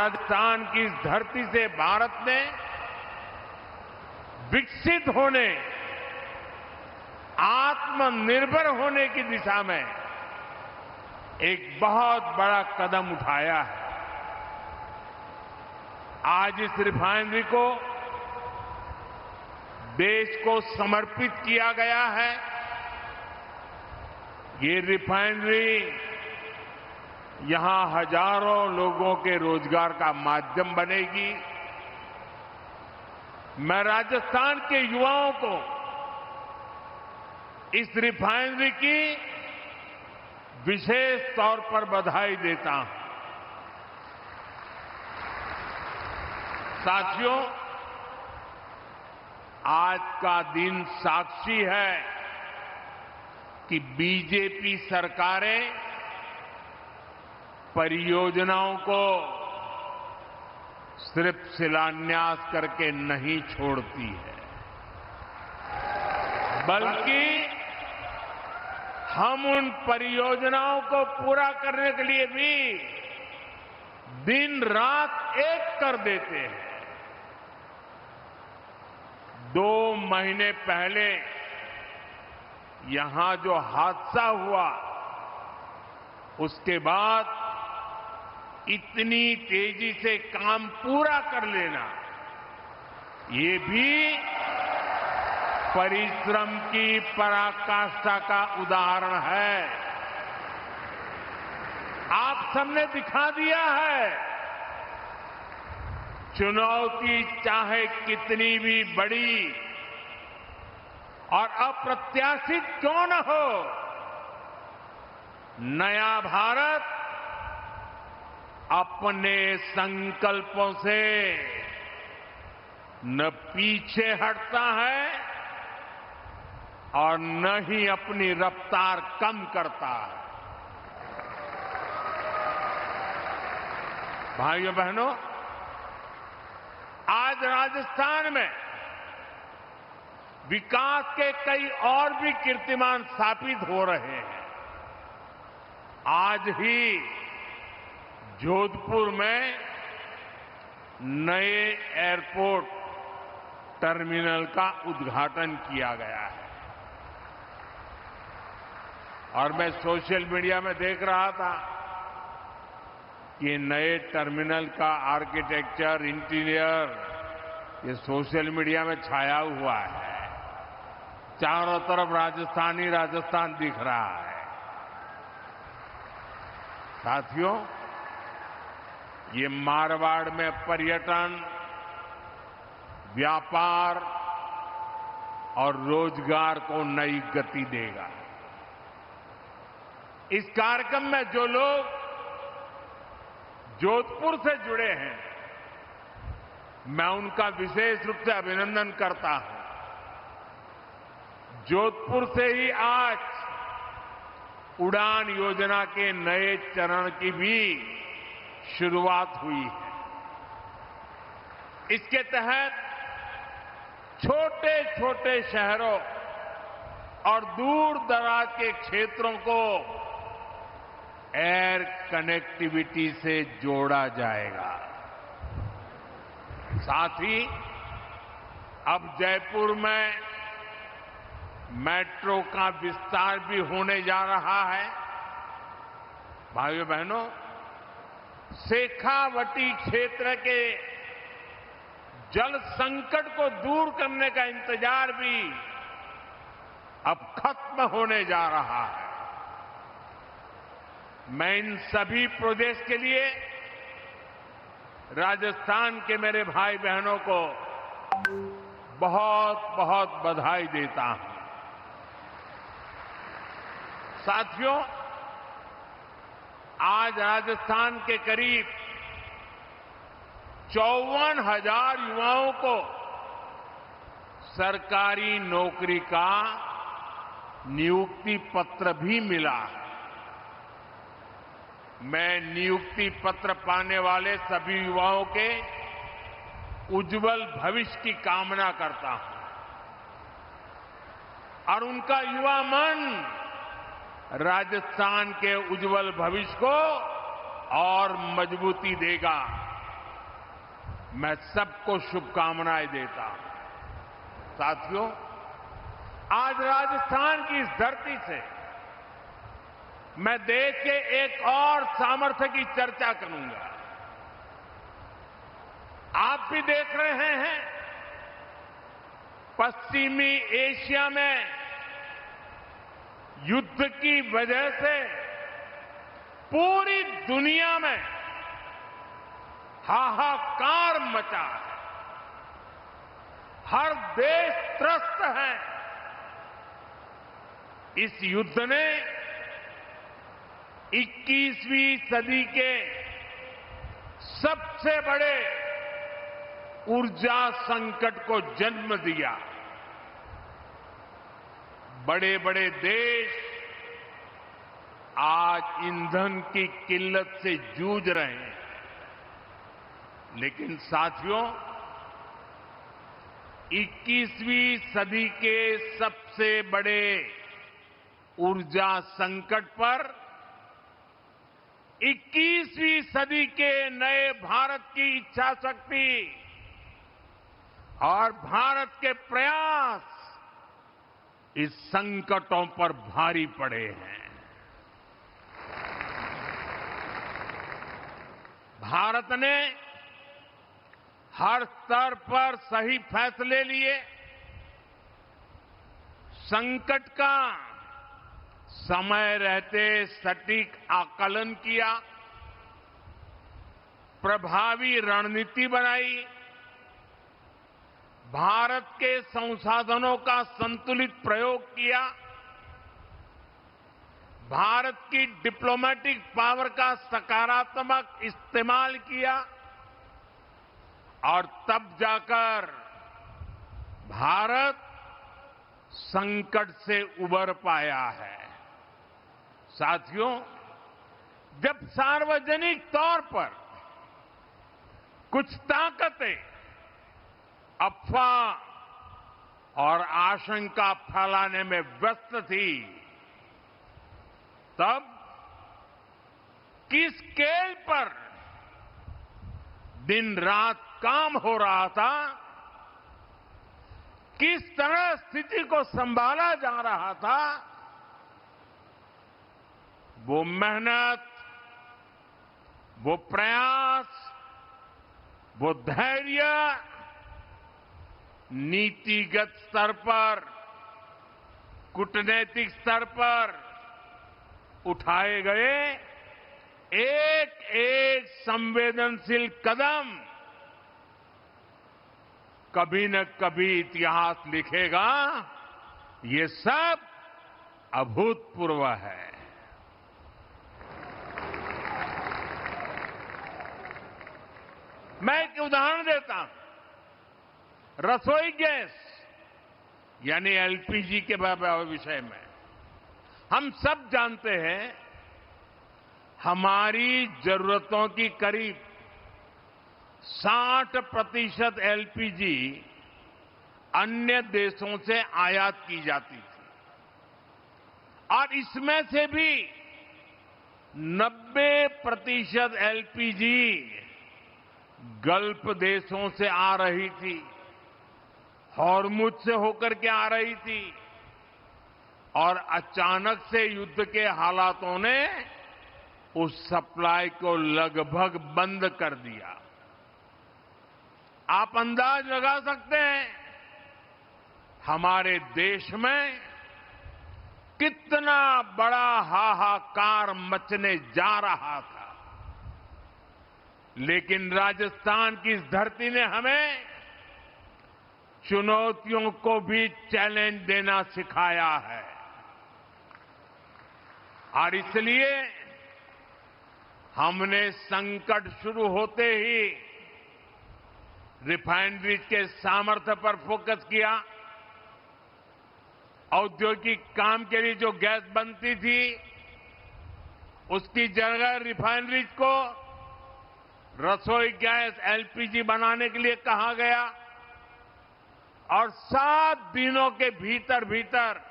राजस्थान की इस धरती से भारत ने विकसित होने, आत्मनिर्भर होने की दिशा में एक बहुत बड़ा कदम उठाया है। आज इस रिफाइनरी को देश को समर्पित किया गया है। ये रिफाइनरी यहां हजारों लोगों के रोजगार का माध्यम बनेगी। मैं राजस्थान के युवाओं को इस रिफाइनरी की विशेष तौर पर बधाई देता हूं। साथियों, आज का दिन साक्षी है कि बीजेपी सरकारें परियोजनाओं को सिर्फ शिलान्यास करके नहीं छोड़ती है, बल्कि हम उन परियोजनाओं को पूरा करने के लिए भी दिन रात एक कर देते हैं। 2 महीने पहले यहां जो हादसा हुआ, उसके बाद इतनी तेजी से काम पूरा कर लेना, ये भी परिश्रम की पराकाष्ठा का उदाहरण है। आप सबने दिखा दिया है, चुनौती चाहे कितनी भी बड़ी और अप्रत्याशित क्यों न हो, नया भारत अपने संकल्पों से न पीछे हटता है और न ही अपनी रफ्तार कम करता है। भाइयों बहनों, आज राजस्थान में विकास के कई और भी कीर्तिमान स्थापित हो रहे हैं। आज ही जोधपुर में नए एयरपोर्ट टर्मिनल का उद्घाटन किया गया है और मैं सोशल मीडिया में देख रहा था कि नए टर्मिनल का आर्किटेक्चर, इंटीरियर, ये सोशल मीडिया में छाया हुआ है। चारों तरफ राजस्थान ही राजस्थान दिख रहा है। साथियों, ये मारवाड़ में पर्यटन, व्यापार और रोजगार को नई गति देगा। इस कार्यक्रम में जो लोग जोधपुर से जुड़े हैं, मैं उनका विशेष रूप से अभिनंदन करता हूं। जोधपुर से ही आज उड़ान योजना के नए चरण की भी शुरुआत हुई है। इसके तहत छोटे छोटे शहरों और दूर दराज के क्षेत्रों को एयर कनेक्टिविटी से जोड़ा जाएगा। साथ ही अब जयपुर में मेट्रो का विस्तार भी होने जा रहा है। भाइयों बहनों, शेखावटी क्षेत्र के जल संकट को दूर करने का इंतजार भी अब खत्म होने जा रहा है। मैं इन सभी प्रोजेक्ट्स के लिए राजस्थान के मेरे भाई बहनों को बहुत बहुत बधाई देता हूं। साथियों, आज राजस्थान के करीब 54,000 युवाओं को सरकारी नौकरी का नियुक्ति पत्र भी मिला है। मैं नियुक्ति पत्र पाने वाले सभी युवाओं के उज्जवल भविष्य की कामना करता हूं और उनका युवा मन राजस्थान के उज्जवल भविष्य को और मजबूती देगा। मैं सबको शुभकामनाएं देता हूं। साथियों, आज राजस्थान की इस धरती से मैं देश के एक और सामर्थ्य की चर्चा करूंगा। आप भी देख रहे हैं, पश्चिमी एशिया में युद्ध की वजह से पूरी दुनिया में हाहाकार मचा है। हर देश त्रस्त है। इस युद्ध ने 21वीं सदी के सबसे बड़े ऊर्जा संकट को जन्म दिया। बड़े बड़े देश आज ईंधन की किल्लत से जूझ रहे हैं। लेकिन साथियों, 21वीं सदी के सबसे बड़े ऊर्जा संकट पर 21वीं सदी के नए भारत की इच्छा शक्ति और भारत के प्रयास इस संकटों पर भारी पड़े हैं। भारत ने हर स्तर पर सही फैसले लिए, संकट का समय रहते सटीक आकलन किया, प्रभावी रणनीति बनाई, भारत के संसाधनों का संतुलित प्रयोग किया, भारत की डिप्लोमेटिक पावर का सकारात्मक इस्तेमाल किया और तब जाकर भारत संकट से उबर पाया है। साथियों, जब सार्वजनिक तौर पर कुछ ताकतें अफवाह और आशंका फैलाने में व्यस्त थी, तब किस स्केल पर दिन रात काम हो रहा था, किस तरह स्थिति को संभाला जा रहा था, वो मेहनत, वो प्रयास, वो धैर्य नीतिगत स्तर पर, कूटनैतिक स्तर पर उठाए गए एक एक संवेदनशील कदम कभी न कभी इतिहास लिखेगा। ये सब अभूतपूर्व है। मैं एक उदाहरण देता हूं। रसोई गैस यानी एलपीजी के विषय में हम सब जानते हैं, हमारी जरूरतों की करीब 60% एलपीजी अन्य देशों से आयात की जाती थी और इसमें से भी 90% एलपीजी गल्फ देशों से आ रही थी, हॉर्मुज से होकर के आ रही थी और अचानक से युद्ध के हालातों ने उस सप्लाई को लगभग बंद कर दिया। आप अंदाज लगा सकते हैं हमारे देश में कितना बड़ा हाहाकार मचने जा रहा था। लेकिन राजस्थान की इस धरती ने हमें चुनौतियों को भी चैलेंज देना सिखाया है और इसलिए हमने संकट शुरू होते ही रिफाइनरीज के सामर्थ्य पर फोकस किया। औद्योगिक काम के लिए जो गैस बनती थी, उसकी जगह रिफाइनरीज को रसोई गैस एलपीजी बनाने के लिए कहा गया और 7 दिनों के भीतर भीतर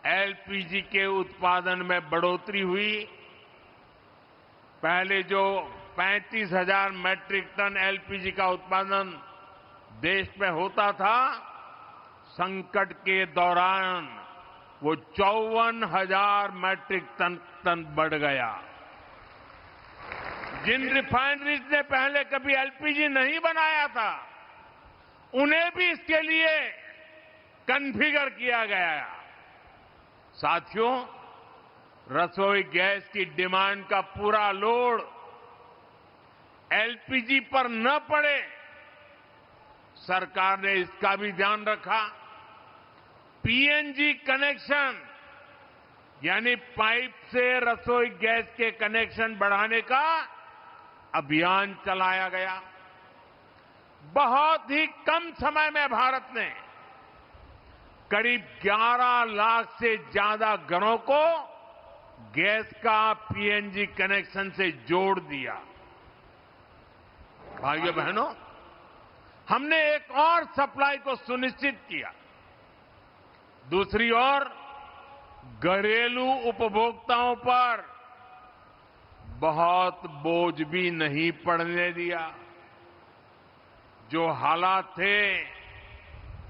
एलपीजी के उत्पादन में बढ़ोतरी हुई। पहले जो 35,000 मैट्रिक टन एलपीजी का उत्पादन देश में होता था, संकट के दौरान वो 54,000 मैट्रिक टन बढ़ गया। जिन रिफाइनरीज ने पहले कभी एलपीजी नहीं बनाया था, उन्हें भी इसके लिए कॉन्फ़िगर किया गया। साथियों, रसोई गैस की डिमांड का पूरा लोड एलपीजी पर न पड़े, सरकार ने इसका भी ध्यान रखा। पीएनजी कनेक्शन यानी पाइप से रसोई गैस के कनेक्शन बढ़ाने का अभियान चलाया गया। बहुत ही कम समय में भारत ने करीब 11 लाख से ज्यादा घरों को गैस का पीएनजी कनेक्शन से जोड़ दिया। भाइयों बहनों, हमने एक और सप्लाई को सुनिश्चित किया। दूसरी ओर घरेलू उपभोक्ताओं पर बहुत बोझ भी नहीं पड़ने दिया। जो हालात थे,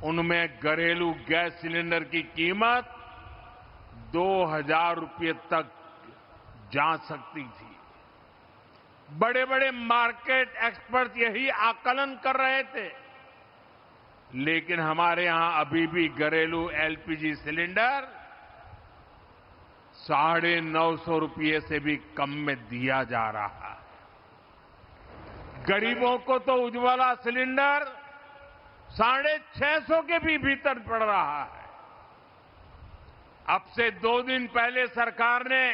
उनमें घरेलू गैस सिलेंडर की कीमत 2,000 रुपये तक जा सकती थी। बड़े बड़े मार्केट एक्सपर्ट यही आकलन कर रहे थे, लेकिन हमारे यहां अभी भी घरेलू एलपीजी सिलेंडर 950 रुपये से भी कम में दिया जा रहा है। गरीबों को तो उज्ज्वला सिलेंडर 650 के भी भीतर पड़ रहा है। अब से 2 दिन पहले सरकार ने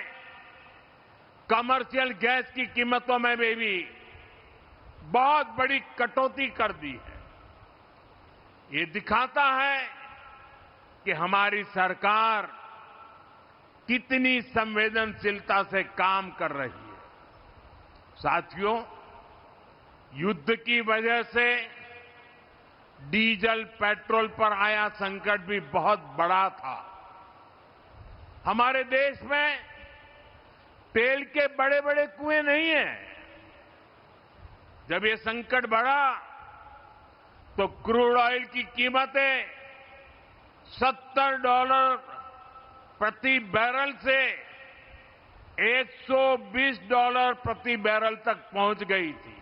कमर्शियल गैस की कीमतों में भी बहुत बड़ी कटौती कर दी है। ये दिखाता है कि हमारी सरकार कितनी संवेदनशीलता से काम कर रही है। साथियों, युद्ध की वजह से डीजल पेट्रोल पर आया संकट भी बहुत बड़ा था। हमारे देश में तेल के बड़े बड़े कुएं नहीं हैं। जब ये संकट बढ़ा तो क्रूड ऑयल की कीमतें $70 प्रति बैरल से $120 प्रति बैरल तक पहुंच गई थी।